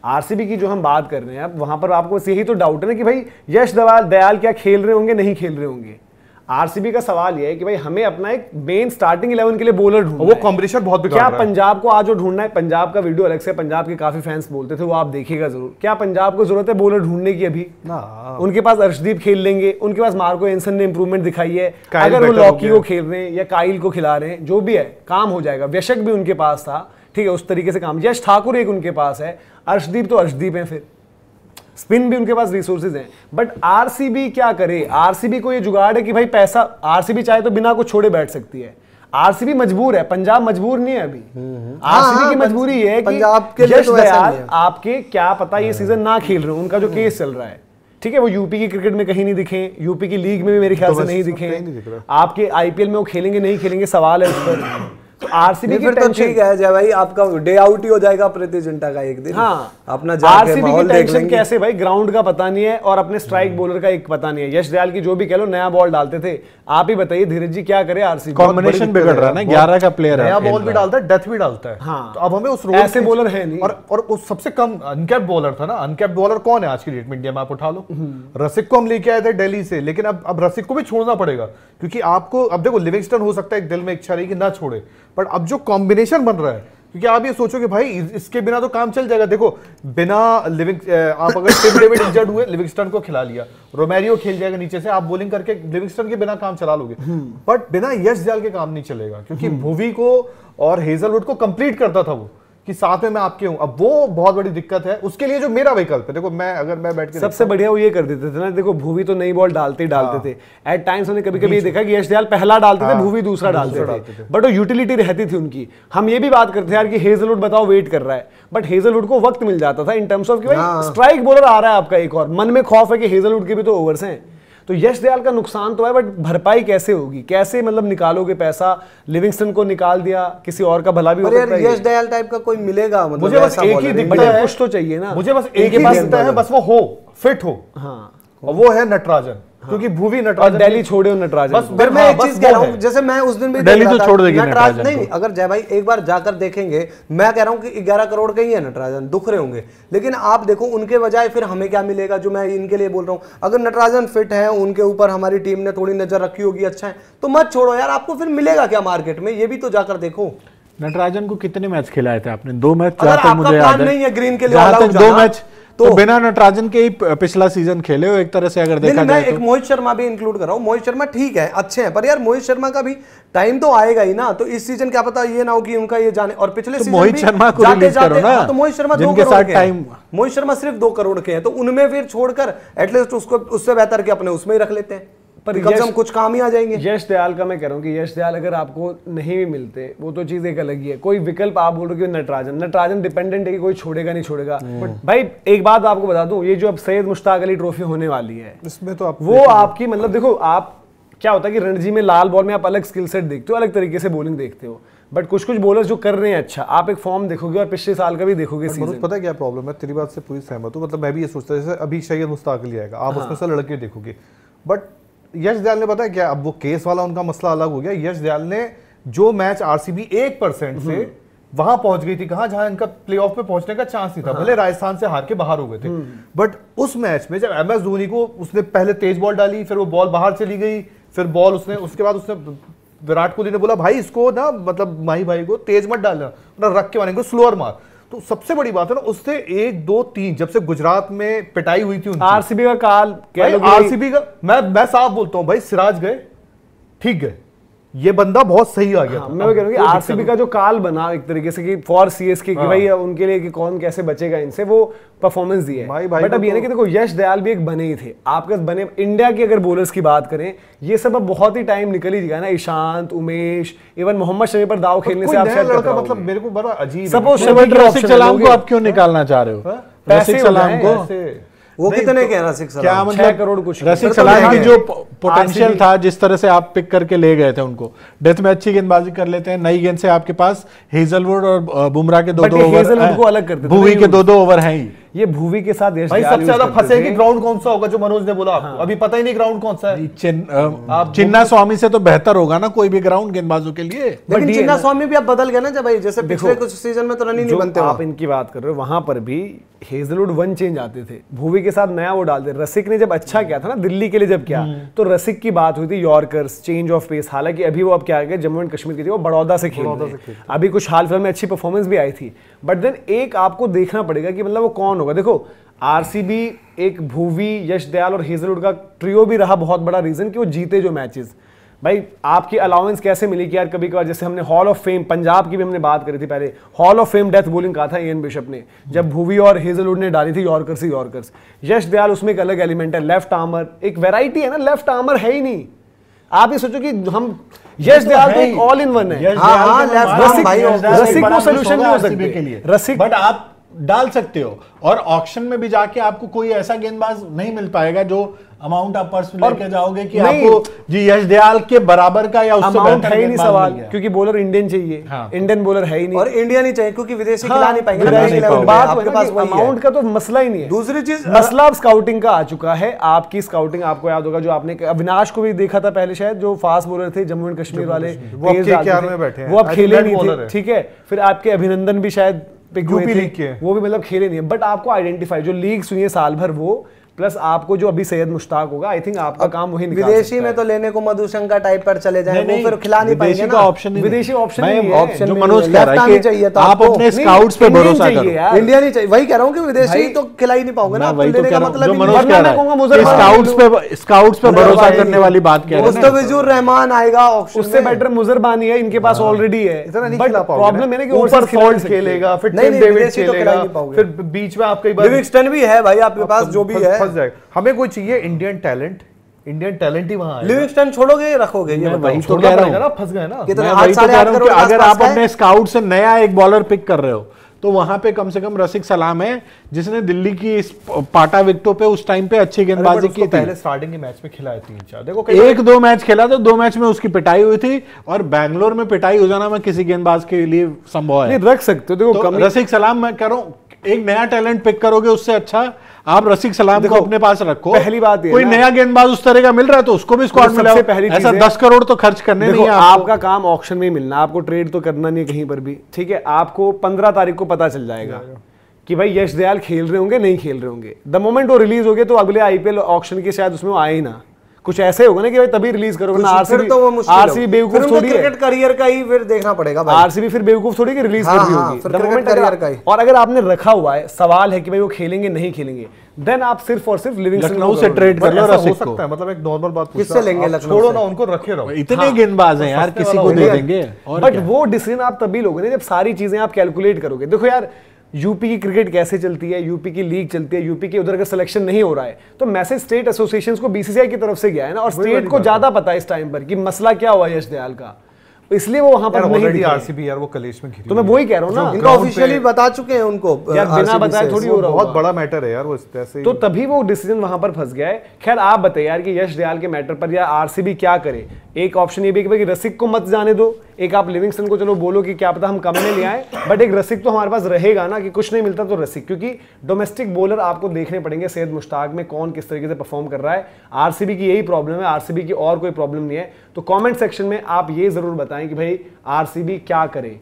RCB की जो हम बात कर रहे हैं अब, वहां पर आपको बस यही तो डाउट है ना कि भाई यश दयाल क्या खेल रहे होंगे, नहीं खेल रहे होंगे। आरसीबी का सवाल यह है कि भाई हमें अपना एक मेन स्टार्टिंग 11 के लिए बॉलर ढूंढना है। वो कॉम्बिनेशन बहुत बिगाड़ रहा है। क्या पंजाब को आज जो ढूंढना है, पंजाब का वीडियो अलग से, पंजाब के काफी फैंस बोलते थे, वो आप देखिएगा जरूर। क्या पंजाब को जरूरत है बॉलर ढूंढने की अभी ना? उनके पास अर्शदीप खेल लेंगे, उनके पास मार्को एंसन ने इंप्रूवमेंट दिखाई है, अगर वो लॉकी को खेल रहे हैं या काइल को खिला रहे हैं, जो भी है काम हो जाएगा। व्यशक भी उनके पास था, ठीक है, उस तरीके से काम। यश ठाकुर एक उनके पास है, अर्शदीप तो अर्शदीप है, फिर स्पिन भी उनके पास रिसोर्सेज हैं। बट आरसीबी क्या करे? आरसीबी को ये जुगाड़ है कि भाई पैसा, आरसीबी चाहे तो बिना कुछ छोड़े बैठ सकती है। आरसीबी मजबूर है, पंजाब मजबूर नहीं है अभी। आरसीबी की मजबूरी ये है कि यश दयाल आपके क्या पता ये सीजन ना खेल रहे हो, उनका जो केस चल रहा है, ठीक है, वो यूपी की क्रिकेट में कहीं नहीं दिखे, यूपी की लीग में भी मेरे ख्याल से नहीं दिखे, आपके आईपीएल में वो खेलेंगे नहीं खेलेंगे, सवाल है उस पर। तो आरसीबी की तो ठीक है जय भाई, आपका डे आउट ही हो जाएगा प्रीति जिंटा का एक दिन। हाँ, अपना आरसीबी की टेंशन कैसे भाई, ग्राउंड का पता नहीं है और अपने स्ट्राइक बॉलर का एक पता नहीं है। यश दयाल की जो भी कह लो, नया बॉल डालते थे, आप ही बताइए धीरज जी क्या करे? आरसीबी कॉम्बिनेशन बिगड़ रहा है ना, 11 का प्लेयर है, नया बॉल भी डालता है, डेथ भी डालता है। हाँ, तो अब हमें उस रोल ऐसे बॉलर है नहीं। और उस सबसे कम अनकैप्ड बॉलर था ना। अनकैप्ड बॉलर कौन है आज की डेट में इंडिया में? आप उठा लो, रसिक को हम लेके आए थे दिल्ली से, लेकिन अब रसिक को भी छोड़ना पड़ेगा, क्योंकि आपको अब देखो लिविंगस्टन हो सकता है दिल में इच्छा रही कि ना छोड़े, बट अब जो कॉम्बिनेशन बन रहा है, क्योंकि आप ये सोचो कि भाई इसके बिना तो काम चल जाएगा। देखो बिना आप अगर टिम डेविड इंजर्ड हुए, लिविंगस्टन को खिला लिया, रोमेरियो खेल जाएगा नीचे से, आप बॉलिंग करके लिविंगस्टन के बिना काम चला लोगे। बट बिना यश दयाल के काम नहीं चलेगा, क्योंकि भुवी को और हेजलवुड को कंप्लीट करता था वो, कि साथ में मैं आपके हूं। अब वो बहुत बड़ी दिक्कत है, उसके लिए जो मेरा विकल्प है, देखो अगर मैं बैठ के सबसे बढ़िया वो ये कर देते थे ना, देखो भुवी तो नई बॉल डालते थे, एट टाइम्स हमने कभी कभी देखा कि यश दयाल पहला डालते थे, भुवी दूसरा डालते थे, बट वो यूटिलिटी रहती थी उनकी। हम ये भी बात करते थे यार कि हेजलवुड बताओ वेट कर रहा है, बट हेजलवुड को वक्त मिल जाता था इन टर्म्स ऑफ कि भाई स्ट्राइक बॉलर आ रहा है आपका एक और, मन में खौफ है कि हेजलवुड के भी तो ओवर्स हैं। तो यश दयाल का नुकसान तो है, बट भरपाई कैसे होगी? कैसे मतलब निकालोगे पैसा? लिविंगस्टन को निकाल दिया, किसी और का भला भी हो सकता है। यश दयाल टाइप का कोई मिलेगा? मतलब मुझे बस एक ही दिखता है, कुछ तो चाहिए ना, मुझे बस एक ही दिखता है, बस वो हो फिट हो। हाँ, और वो है नटराजन, क्योंकि भूवी नटराजन, दिल्ली छोड़े हो नटराजन। बस फिर मैं एक चीज कह रहा हूं, जैसे मैं उस दिन भी दिल्ली तो छोड़ देगी नटराजन। नहीं, अगर जय भाई एक बार जाकर देखेंगे, मैं कह रहा हूं कि 11 करोड़ के ही है नटराजन, दुख रहे होंगे, लेकिन आप देखो उनके बजाय फिर हमें क्या मिलेगा, जो मैं इनके लिए बोल रहा हूं। अगर नटराजन फिट है, उनके ऊपर हमारी टीम ने थोड़ी नजर रखी होगी, अच्छा है, तो मत छोड़ो यार, आपको फिर मिलेगा क्या मार्केट में, ये भी तो जाकर देखो। नटराजन को कितने मैच खिलाए थे आपने? 2 मैच, अगर आपका प्लान नहीं है ग्रीन के लिए जहां तक 2 मैच तो बिना नटराजन के ही पिछला सीजन खेले हो एक तरह से, अगर देखा जाए तो। एक मोहित शर्मा भी इंक्लूड कर रहा हूं, मोहित शर्मा ठीक है, अच्छे हैं, पर यार मोहित शर्मा का भी टाइम तो आएगा ही ना। तो इस सीजन क्या पता ये ना हो कि उनका ये जाने, और पिछले सीजन मोहित शर्मा को रिलीज करो ना, तो मोहित शर्मा 2 करोड़ के हैं, मोहित शर्मा सिर्फ 2 करोड़ के हैं, तो उनमें फिर छोड़कर एटलीस्ट उसको उससे बेहतर के अपने उसमें ही रख लेते हैं, पर कम से कम कुछ काम ही आ जाएंगे। यश दयाल का मैं कह रहा हूँ कि यश दयाल अगर आपको नहीं भी मिलते, वो तो चीज एक अलग ही है। कोई विकल्प आप बोल रहे हो कि नटराजन डिपेंडेंट है कि कोई छोड़ेगा नहीं छोड़ेगा। भाई एक बात आपको बता दूं, ये जो अब सैयद मुश्ताक अली ट्रॉफी होने वाली है, इसमें तो वो आपकी मतलब देखो, आप क्या होता है कि रणजी में लाल बॉल में आप अलग स्किल सेट देखते हो, अलग तरीके से बॉलिंग देखते हो, बट कुछ बॉलर्स जो कर रहे हैं अच्छा, आप एक फॉर्म देखोगे और पिछले साल का भी देखोगे सीजन। पता है क्या प्रॉब्लम है? तेरी बात से पूरी सहमत हूं, मतलब मैं भी ये सोचता जैसे अभी सैयद मुश्ताक अली आएगा, आप उसमें से लड़के देखोगे, बट यश दयाल ने पता है क्या, अब वो केस वाला उनका मसला अलग हो गया। यश दयाल ने जो मैच आरसीबी 1% से वहां पहुंच गई थी, कहां जहां इनका प्लेऑफ में पहुंचने का चांस नहीं था, भले राजस्थान से हार के बाहर हो गए थे, बट उस मैच में जब एमएस धोनी को उसने पहले तेज बॉल डाली, फिर वो बॉल बाहर चली गई, फिर बॉल उसके बाद उसने विराट कोहली ने बोला भाई इसको ना, मतलब माही भाई को तेज मत डालना, रख के मारेंगे, स्लोअर मार। तो सबसे बड़ी बात है ना, उससे 1, 2, 3 जब से गुजरात में पिटाई हुई थी आरसीबी का काल, आरसीबी का मैं साफ बोलता हूं भाई, सिराज गए ठीक गए, ये बंदा बहुत सही आ गया था। मैं कह रहा हूं कि आरसीबी का जो काल बना एक तरीके से कि फॉर सीएसके कि भाई उनके लिए कि कौन कैसे बचेगा इनसे, वो परफॉर्मेंस दी है। बट अब ये ना कि देखो यश दयाल भी एक बने ही थे, आपके बने इंडिया की अगर बॉलर्स की बात करें, ये सब अब बहुत ही टाइम निकल ही गया ना, ईशांत, उमेश, इवन मोहम्मद शमी पर दाव खेलने से आप लड़का, मतलब मेरे को बड़ा अजीब, सपोज रसिक सलाम को आप क्यों निकालना चाह रहे हो? रसिक सलाम को वो कितने कह रसिक सलाम? क्या मतलब 6 करोड़ कुछ। रसिक सलाम की जो पोटेंशियल था, जिस तरह से आप पिक करके ले गए थे उनको, डेथ में अच्छी गेंदबाजी कर लेते हैं, नई गेंद से आपके पास हेजलवुड और बुमराह के 2-2 ओवर, हेजलवुड को अलग कर देते, भुवी के 2-2 ओवर हैं ही, ये भुवी के साथ यश भाई दयाल सबसे ज्यादा use करते फंसे कि थे। ग्राउंड कौन सा होगा, जो मनोज ने बोला आपको अभी पता ही नहीं ग्राउंड कौन सा है। चिन्ना स्वामी से तो बेहतर होगा ना कोई भी ग्राउंड गेंदबाजों के लिए। लेकिन ये चिन्ना है ना- स्वामी भी अब बदल गया ना, जब भाई जैसे पिछले कुछ सीजन में तो रन ही नहीं जो बनते आप वहाँ। इनकी बात कर रहे हो वहां पर भी हेजलवुड वन चेंज आते थे, भुवी के साथ नया वो डालते। रसिक ने जब अच्छा किया था ना दिल्ली के लिए जब किया, तो रसिक की बात हुई थी यॉर्कर्स, चेंज ऑफ पेस। हालांकि अभी वो अब क्या गए जम्मू एंड कश्मीर की थी, वो बड़ौदा से खेल रहे हैं। अभी कुछ हाल फिलहाल में अच्छी परफॉर्मेंस भी आई थी, बट देन एक आपको देखना पड़ेगा कि मतलब वो कौन होगा। देखो आरसीबी एक भुवी, यश दयाल और हेजलवुड का ट्रियो भी रहा बहुत बड़ा रीजन कि वो जीते जो मैचेस। भाई आपकी अलाउंस कैसे मिली कि यार कभी कभार, जैसे हमने हॉल ऑफ फेम पंजाब की भी हमने बात करी थी पहले, hall of fame death bowling कहा था इयन बिशप ने, जब भुवी और हेजलवुड ने डाली थी यॉर्कर से यॉर्कर्स। यश दयाल उसमें एक अलग एलिमेंट है, लेफ्ट आर्मर, एक वैरायटी है ना, लेफ्ट आर्मर है ही नहीं। आप ये सोचो कि हम यश दयाल तो एक ऑल इन वन है। हाँ, left arm भाई, रसिक को सोल्यूशन नहीं हो सकते, रसिक बट आप डाल सकते हो, और ऑक्शन में भी जाके आपको कोई ऐसा गेंदबाज नहीं मिल पाएगा जो अमाउंट आप पर्स में लेके जाओगे कि नहीं, आपको जी यश दयाल के बराबर का या उससे अमाउंट बेहतर है ही नहीं गेंदबाज सवाल, मिल गया। क्योंकि बॉलर इंडियन चाहिए, हाँ। इंडियन बॉलर है ही नहीं। और इंडिया नहीं चाहिए क्योंकि विदेशी हाँ, खिला नहीं पाएंगे ना, विदेशी नेशनल लेवल पे। बात आपके वही पास ना कि वही है। अमाउंट का तो मसला ही नहीं है। दूसरी चीज मसला अब स्काउटिंग का आ चुका है। आपकी स्काउटिंग आपको याद होगा, जो आपने अविनाश को भी देखा था पहले शायद, जो फास्ट बॉलर थे जम्मू एंड कश्मीर वाले, वो अब तेज डालते KKR थे, में बैठे हैं। वो अब I खेले think नहीं that bowler थे, है। ठीक है। फिर आपके अभिनंदन भी शायद पिक हुए यूपी थे, लीग के हैं। वो भी मतलब खेले नहीं है। बट आपको आइडेंटिफाई जो लीग्स हुई है साल भर, वो प्लस आपको जो अभी सैयद मुश्ताक होगा, आई थिंक आपका काम वही निकाल विदेशी सकता में है। तो लेने को मधुशंका टाइप पर चले जाए, वो नहीं, फिर खिला नहीं पाएंगे विदेशी ना। का ऑप्शन ही विदेशी ऑप्शन मैं नहीं है। ऑप्शन जो नहीं मनोज है। कह लेफ्ट रहा आर्म है ही चाहिए कि था आप आपको। अपने नहीं, स्काउट्स पे इंडियन भरोसा चाहिए करो। यार। इंडिया नहीं चाहिए, वही कह रहा हूँ कि विदेशी भाई, तो खिला ही नहीं पाओगे ना, मैं आप वही तो लेने कह का रहा हूँ, मतलब जो ही मनोज नहीं। वरना कह मैं रहा कहूंगा है मुजर स्काउट्स पे भरोसा करने वाली बात कह रहे हैं ना। मुस्तफिजुर रहमान आएगा ऑप्शन उससे बेटर मुजर बानी है, इनके पास ऑलरेडी है। इतना नहीं बट खिला पाओगे प्रॉब्लम है ना कि ऊपर overseas खिला फॉल्ट नहीं सकते। खेलेगा, फिर नहीं, टिम नहीं, डेविड विदेशी तो खिला ही खेलेगा, नहीं पाओगे। फिर बीच में आप कई बार लिविंगस्टन भी है भाई आपके पास, जो भी है। फंस जाएगा। हमें कोई चाहिए इंडियन टैलेंट ही वहां आएगा। लिविंगस्टन छोड़ोगे या रखोगे, ये मैं बताओ। वही तो छोड़ना कह रहा पड़ेगा हूँ। ना, फंस गए ना। कितना मैं 8 वही तो साढ़े कह 8 रहा हूँ करोड़ कि के अगर आसपास आप का है। अपने स्काउट से नया एक बॉलर पिक कर रहे हो, तो वहां पे कम से कम रसिक सलाम है, जिसने दिल्ली की इस पाटा विकेटों पे उस टाइम पे अच्छी गेंदबाजी की थी। पहले स्टार्टिंग के मैच में खिलाए 3-4, देखो कई एक दो मैच खेला तो 2 मैच में उसकी पिटाई हुई थी, और बैंगलोर में पिटाई हो जाना मैं किसी गेंदबाज के लिए संभव है। नहीं रख सकते हो, देखो तो कमी रसिक सलाम मैं कह रहा हूं, एक नया टैलेंट पिक करोगे उससे अच्छा आप रसिक सलाम को देखो, अपने पास रखो। पहली बात ये कोई ना- नया गेंदबाज उस तरह का मिल रहा है तो उसको भी स्क्वाड सबसे में पहली लाओ। चीज़ ऐसा है- 10 करोड़ तो खर्च करने देखो नहीं है आपको। आपका काम ऑक्शन में ही मिलना, आपको ट्रेड तो करना नहीं है कहीं पर भी, ठीक है। आपको 15 तारीख को पता चल जाएगा कि भाई यश दयाल खेल रहे होंगे नहीं खेल रहे होंगे। द मोमेंट वो रिलीज हो गए तो अगले आईपीएल ऑक्शन के शायद उसमें वो आए ही ना, कुछ ऐसे होगा ना कि भाई तभी रिलीज करोगे ना। फिर तो वो मुश्किल आरसीबी बेवकूफ थोड़ी है, क्रिकेट करियर का ही फिर देखना पड़ेगा भाई। आरसीबी फिर बेवकूफ थोड़ी कि रिलीज हाँ, कर दी हाँ, होगी। फिर The क्रिकेट moment करियर का ही। और अगर आपने रखा हुआ है, सवाल है कि भाई वो खेलेंगे नहीं खेलेंगे, देन आप सिर्फ और सिर्फ लिविंगस्टन लखनऊ से ट्रेड कर पर लो ऐसा हो रसिक को। सकता है, मतलब एक नॉर्मल बात पूछ किससे रहा हूं, लेंगे आप लखनऊ छोड़ो से? ना, उनको रखे रहो। इतने गेंदबाज हैं यार, फंसने किसी वाला को दे होगा। देंगे। और बट क्या? वो डिसीजन आप तभी लोगे ना जब सारी चीजें आप कैलकुलेट करोगे। देखो यार यूपी की क्रिकेट कैसे चलती है, यूपी की लीग चलती है, यूपी के उधर अगर सिलेक्शन नहीं हो रहा है तो मैसेज स्टेट एसोसिएशंस को बीसीसीआई की तरफ से गया है ना, और स्टेट को ज्यादा पता है इस टाइम पर कि मसला क्या हुआ यश दयाल का, इसलिए वो वहां पर नहीं ऑलरेडी दिखे। आरसीबी यार वो कलेश में घिरी तो मैं हुई वही कह रहा हूँ ना, इनका ऑफिशियली बता चुके हैं उनको यार बिना RCB बताए से। थोड़ी है। हो रहा बहुत होगा। बड़ा मैटर है यार वो, ऐसे ही। तो तभी वो डिसीजन वहां पर फंस गया है। खैर आप बताइए यार कि यश दयाल के मैटर पर या आरसीबी क्या करे। एक ऑप्शन ये भी है कि भाई रसिक को मत जाने दो, एक आप लिविंगस्टन को चलो बोलो कि क्या पता हम कम में ले आए, बट एक रसिक तो हमारे पास रहेगा ना, कि कुछ नहीं मिलता तो रसिक, क्योंकि डोमेस्टिक बॉलर आपको देखने पड़ेंगे सैयद मुश्ताक में कौन किस तरीके से परफॉर्म कर रहा है। आरसीबी की यही प्रॉब्लम है, आरसीबी की और कोई प्रॉब्लम नहीं है। तो कमेंट सेक्शन में आप ये जरूर बताएं कि भाई आरसीबी क्या करे।